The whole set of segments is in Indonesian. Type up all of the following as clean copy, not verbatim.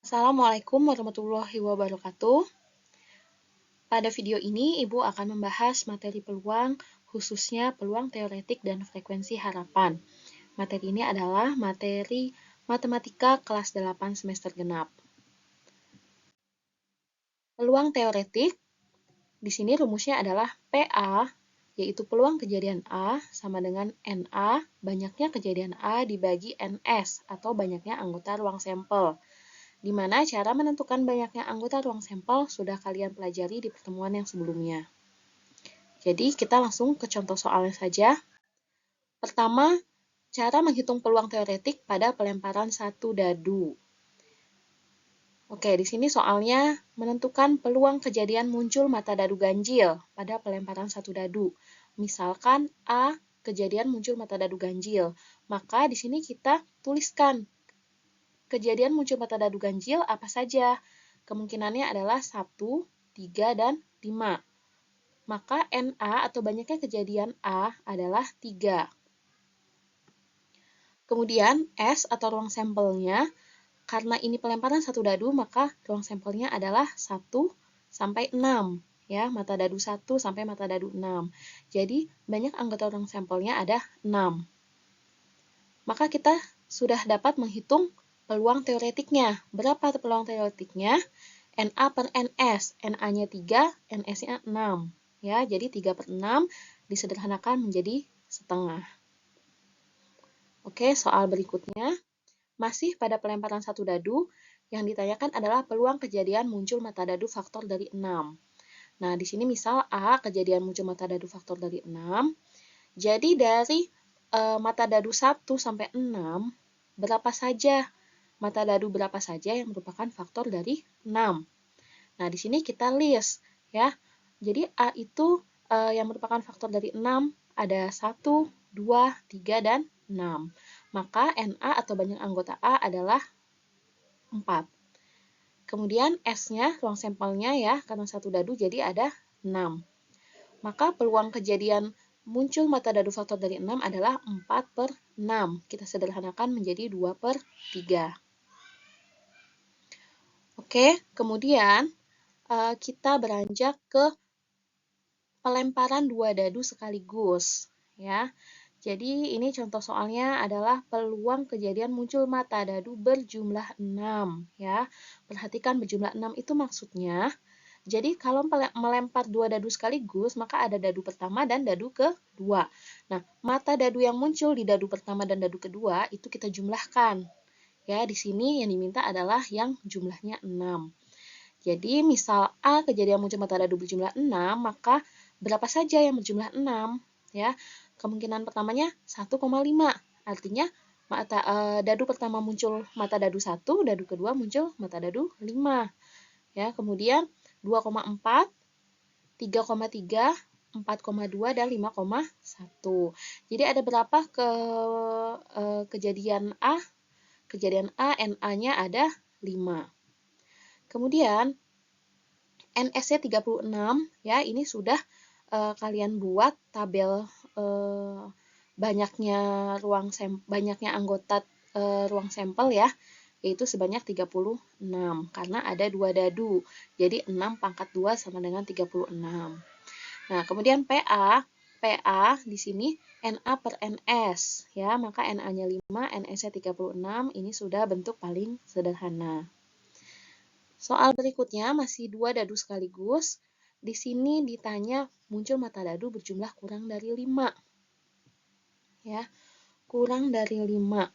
Assalamualaikum warahmatullahi wabarakatuh. Pada video ini, Ibu akan membahas materi peluang, khususnya peluang teoretik dan frekuensi harapan. Materi ini adalah materi matematika kelas 8 semester genap. Peluang teoretik, di sini rumusnya adalah PA, yaitu peluang kejadian A sama dengan NA, banyaknya kejadian A dibagi NS, atau banyaknya anggota ruang sampel. Di mana cara menentukan banyaknya anggota ruang sampel sudah kalian pelajari di pertemuan yang sebelumnya. Jadi, kita langsung ke contoh soalnya saja. Pertama, cara menghitung peluang teoretik pada pelemparan satu dadu. Oke, di sini soalnya menentukan peluang kejadian muncul mata dadu ganjil pada pelemparan satu dadu. Misalkan A, kejadian muncul mata dadu ganjil. Maka di sini kita tuliskan kejadian muncul mata dadu ganjil apa saja. Kemungkinannya adalah 1, 3, dan 5. Maka NA atau banyaknya kejadian A adalah 3. Kemudian S atau ruang sampelnya, karena ini pelemparan satu dadu, maka ruang sampelnya adalah 1 sampai 6. Ya, mata dadu 1 sampai mata dadu 6. Jadi, banyak anggota ruang sampelnya ada 6. Maka kita sudah dapat menghitung peluang teoretiknya. Berapa peluang teoretiknya? NA per NS. NA-nya 3, NS-nya 6. Ya, jadi 3 per 6 disederhanakan menjadi setengah. Oke, soal berikutnya. Masih pada pelemparan satu dadu, yang ditanyakan adalah peluang kejadian muncul mata dadu faktor dari 6. Nah, di sini misal A, kejadian muncul mata dadu faktor dari 6. Jadi dari mata dadu 1 sampai 6, berapa saja mata dadu berapa saja yang merupakan faktor dari 6. Nah, di sini kita list ya. Jadi A itu yang merupakan faktor dari 6 ada 1, 2, 3, dan 6. Maka NA atau banyak anggota A adalah 4. Kemudian S-nya, ruang sampelnya ya, karena satu dadu jadi ada 6. Maka peluang kejadian muncul mata dadu faktor dari 6 adalah 4 per 6. Kita sederhanakan menjadi 2 per 3. Oke, kemudian kita beranjak ke pelemparan dua dadu sekaligus. Ya, jadi ini contoh soalnya adalah peluang kejadian muncul mata dadu berjumlah 6. Ya, perhatikan berjumlah 6 itu maksudnya. Jadi kalau melempar dua dadu sekaligus, maka ada dadu pertama dan dadu kedua. Nah, mata dadu yang muncul di dadu pertama dan dadu kedua itu kita jumlahkan. Ya, di sini yang diminta adalah yang jumlahnya 6. Jadi, misal A kejadian muncul mata dadu berjumlah 6, maka berapa saja yang berjumlah 6? Ya, kemungkinan pertamanya 1,5. Artinya, dadu pertama muncul mata dadu 1, dadu kedua muncul mata dadu 5. Ya, kemudian 2,4, 3,3, 4,2, dan 5,1. Jadi ada berapa kejadian A? Kejadian A, NA-nya ada 5. Kemudian NS-nya 36, ya ini sudah kalian buat tabel banyaknya anggota ruang sampel ya, yaitu sebanyak 36 karena ada 2 dadu. Jadi 6 pangkat 2 sama dengan 36. Nah, kemudian PA di sini NA per NS ya, maka NA-nya 5, NS-nya 36, ini sudah bentuk paling sederhana. Soal berikutnya masih 2 dadu sekaligus. Di sini ditanya muncul mata dadu berjumlah kurang dari 5. Ya, kurang dari 5.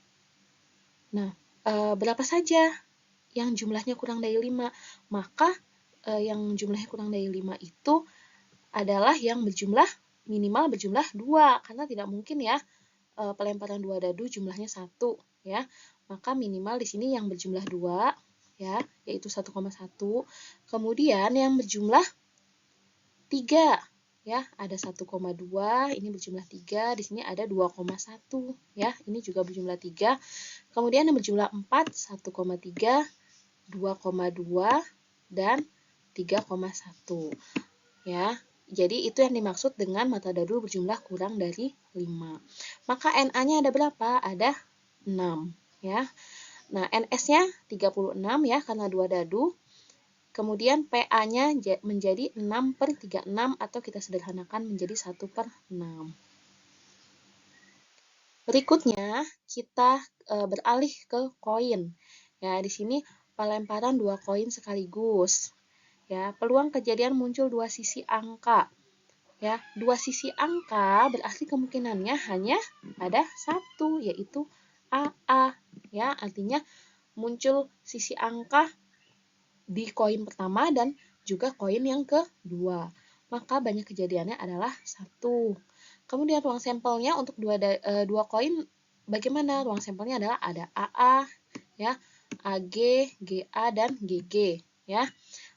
Nah, berapa saja yang jumlahnya kurang dari 5? Maka yang jumlahnya kurang dari 5 itu adalah yang minimal berjumlah 2. Karena tidak mungkin ya pelemparan 2 dadu jumlahnya 1. Ya, maka minimal di sini yang berjumlah 2. Ya, yaitu 1,1. Kemudian yang berjumlah 3, ya, ada 1,2, ini berjumlah 3, di sini ada 2,1, ya, ini juga berjumlah 3. Kemudian yang berjumlah 4, 1,3, 2,2, dan 3,1. Ya, jadi itu yang dimaksud dengan mata dadu berjumlah kurang dari 5. Maka NA-nya ada berapa? Ada 6, ya. Nah, NS-nya 36 ya, karena 2 dadu. Kemudian PA-nya menjadi 6/36 atau kita sederhanakan menjadi 1/6. Berikutnya, kita beralih ke koin. Ya, di sini pelemparan 2 koin sekaligus. Ya, peluang kejadian muncul 2 sisi angka. Ya, 2 sisi angka berarti kemungkinannya hanya ada satu, yaitu AA. Ya, artinya muncul sisi angka di koin pertama dan juga koin yang kedua. Maka banyak kejadiannya adalah 1. Kemudian ruang sampelnya untuk dua koin bagaimana? Ruang sampelnya adalah ada AA, ya, AG, GA, dan GG. Ya.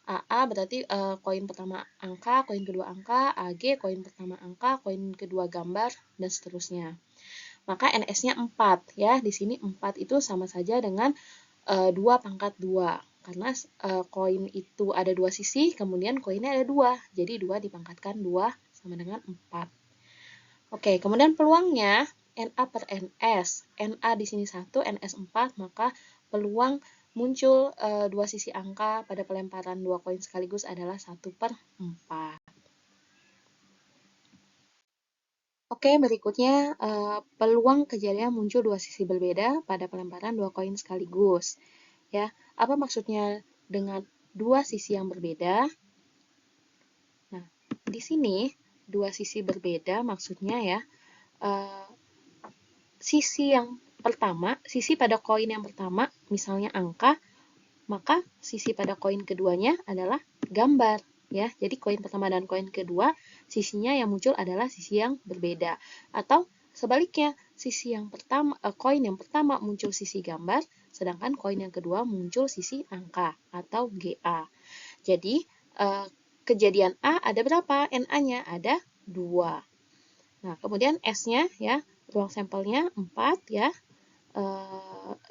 AA berarti koin pertama angka, koin kedua angka, AG koin pertama angka, koin kedua gambar, dan seterusnya. Maka NS-nya 4 ya. Di sini 4 itu sama saja dengan 2/2 karena koin itu ada 2 sisi, kemudian koinnya ada 2. Jadi 2 dipangkatkan 2 sama dengan 4. Oke, kemudian peluangnya NA per NS. NA di sini 1, NS 4, maka peluang muncul 2 sisi angka pada pelemparan 2 koin sekaligus adalah 1/4. Oke, berikutnya peluang kejadian muncul 2 sisi berbeda pada pelemparan 2 koin sekaligus. Ya, apa maksudnya dengan 2 sisi yang berbeda? Nah, di sini 2 sisi berbeda maksudnya ya, sisi yang pertama, sisi pada koin yang pertama, misalnya angka, maka sisi pada koin keduanya adalah gambar. Ya, jadi koin pertama dan koin kedua, sisinya yang muncul adalah sisi yang berbeda. Atau sebaliknya, sisi yang pertama, koin yang pertama muncul sisi gambar, sedangkan koin yang kedua muncul sisi angka atau GA. Jadi, kejadian A ada berapa? NA-nya ada 2. Nah, kemudian S-nya ya, ruang sampelnya 4 ya,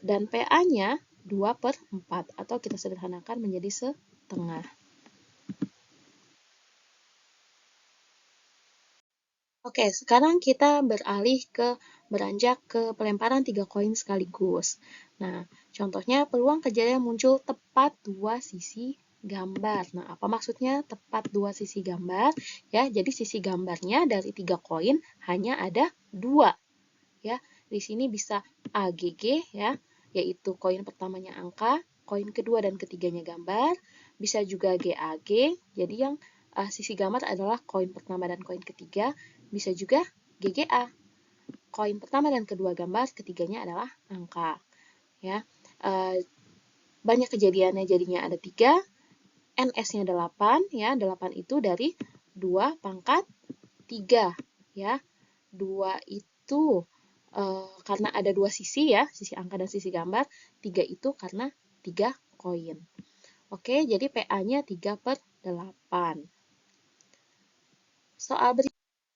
dan PA-nya 2/4 atau kita sederhanakan menjadi setengah. Oke, sekarang kita beranjak ke pelemparan 3 koin sekaligus. Nah, contohnya peluang kejadian muncul tepat 2 sisi gambar. Nah, apa maksudnya tepat 2 sisi gambar? Ya, jadi sisi gambarnya dari 3 koin hanya ada 2. Ya, di sini bisa AGG ya, yaitu koin pertamanya angka, koin kedua dan ketiganya gambar. Bisa juga GAG, jadi yang sisi gambar adalah koin pertama dan koin ketiga. Bisa juga GGA, koin pertama dan kedua gambar, ketiganya adalah angka. Ya, banyak kejadiannya jadinya ada 3, NS-nya 8, ya, 8 itu dari 2/3, ya. 2 itu karena ada 2 sisi ya, sisi angka dan sisi gambar, 3 itu karena 3 koin. Oke, jadi PA-nya 3/8.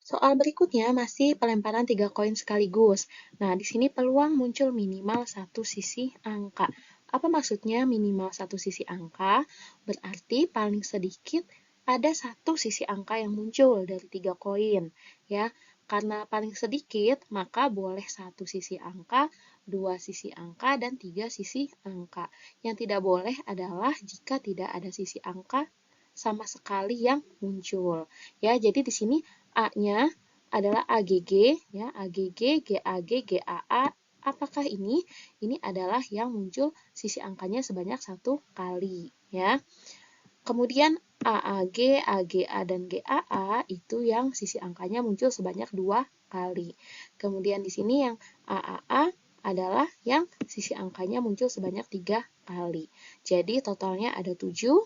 Soal berikutnya masih pelemparan 3 koin sekaligus. Nah, di sini peluang muncul minimal 1 sisi angka. Apa maksudnya minimal 1 sisi angka? Berarti paling sedikit ada 1 sisi angka yang muncul dari 3 koin. Ya, karena paling sedikit, maka boleh 1 sisi angka, 2 sisi angka, dan 3 sisi angka. Yang tidak boleh adalah jika tidak ada sisi angka sama sekali yang muncul. Ya, jadi di sini A-nya adalah AGG, ya, AGG, GAG, GAA. Apakah ini? Ini adalah yang muncul sisi angkanya sebanyak 1 kali, ya. Kemudian AAG, AGA, dan GAA itu yang sisi angkanya muncul sebanyak 2 kali. Kemudian di sini yang AAA adalah yang sisi angkanya muncul sebanyak 3 kali. Jadi totalnya ada 7.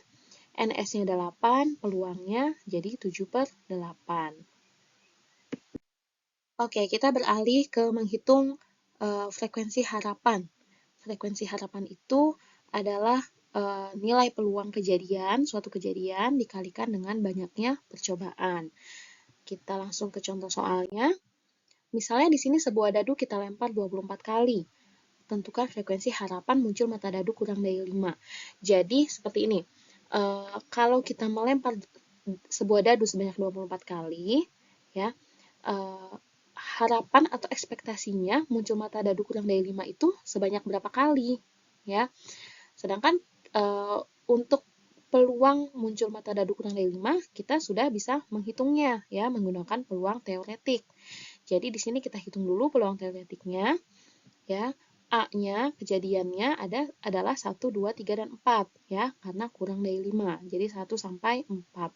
NS-nya 8, peluangnya jadi 7/8. Oke, kita beralih ke menghitung frekuensi harapan. Frekuensi harapan itu adalah nilai peluang kejadian, suatu kejadian dikalikan dengan banyaknya percobaan. Kita langsung ke contoh soalnya. Misalnya di sini sebuah dadu kita lempar 24 kali. Tentukan frekuensi harapan muncul mata dadu kurang dari 5. Jadi seperti ini. Kalau kita melempar sebuah dadu sebanyak 24 kali, ya, harapan atau ekspektasinya muncul mata dadu kurang dari 5 itu sebanyak berapa kali? ya. Sedangkan untuk peluang muncul mata dadu kurang dari 5, kita sudah bisa menghitungnya ya menggunakan peluang teoretik. Jadi di sini kita hitung dulu peluang teoretiknya ya. A-nya kejadiannya adalah 1, 2, 3, dan 4 ya, karena kurang dari 5. Jadi 1 sampai 4.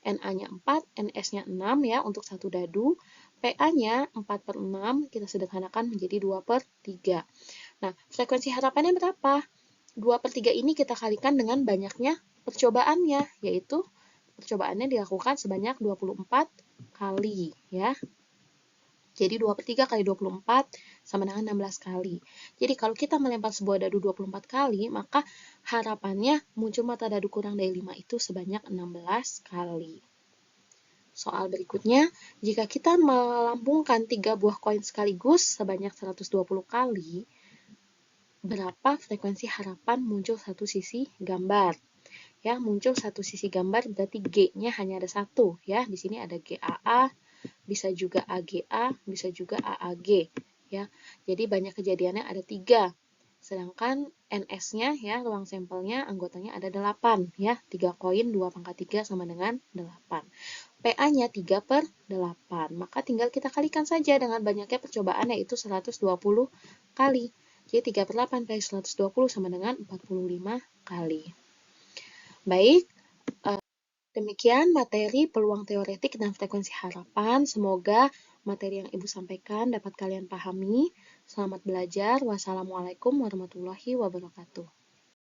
Na-nya 4, Ns-nya 6 ya untuk satu dadu. Pa-nya 4/6 kita sederhanakan menjadi 2/3. Nah, frekuensi harapannya berapa? 2/3 ini kita kalikan dengan banyaknya percobaannya, yaitu percobaannya dilakukan sebanyak 24 kali ya. Jadi 2/3 kali 24 sama dengan 16 kali. Jadi kalau kita melempar sebuah dadu 24 kali, maka harapannya muncul mata dadu kurang dari 5 itu sebanyak 16 kali. Soal berikutnya, jika kita melambungkan 3 buah koin sekaligus sebanyak 120 kali, berapa frekuensi harapan muncul satu sisi gambar? Ya, muncul satu sisi gambar berarti G-nya hanya ada satu ya. Di sini ada GAA, bisa juga AGA, bisa juga AAG ya. Jadi banyak kejadiannya ada 3. Sedangkan NS-nya ya, ruang sampelnya anggotanya ada 8 ya. 3 koin 2/3 sama dengan 8. PA-nya 3/8. Maka tinggal kita kalikan saja dengan banyaknya percobaan yaitu 120 kali. Jadi 3/8 kali 120 sama dengan 45 kali. Baik, demikian materi peluang teoretik dan frekuensi harapan. Semoga materi yang Ibu sampaikan dapat kalian pahami. Selamat belajar. Wassalamualaikum warahmatullahi wabarakatuh.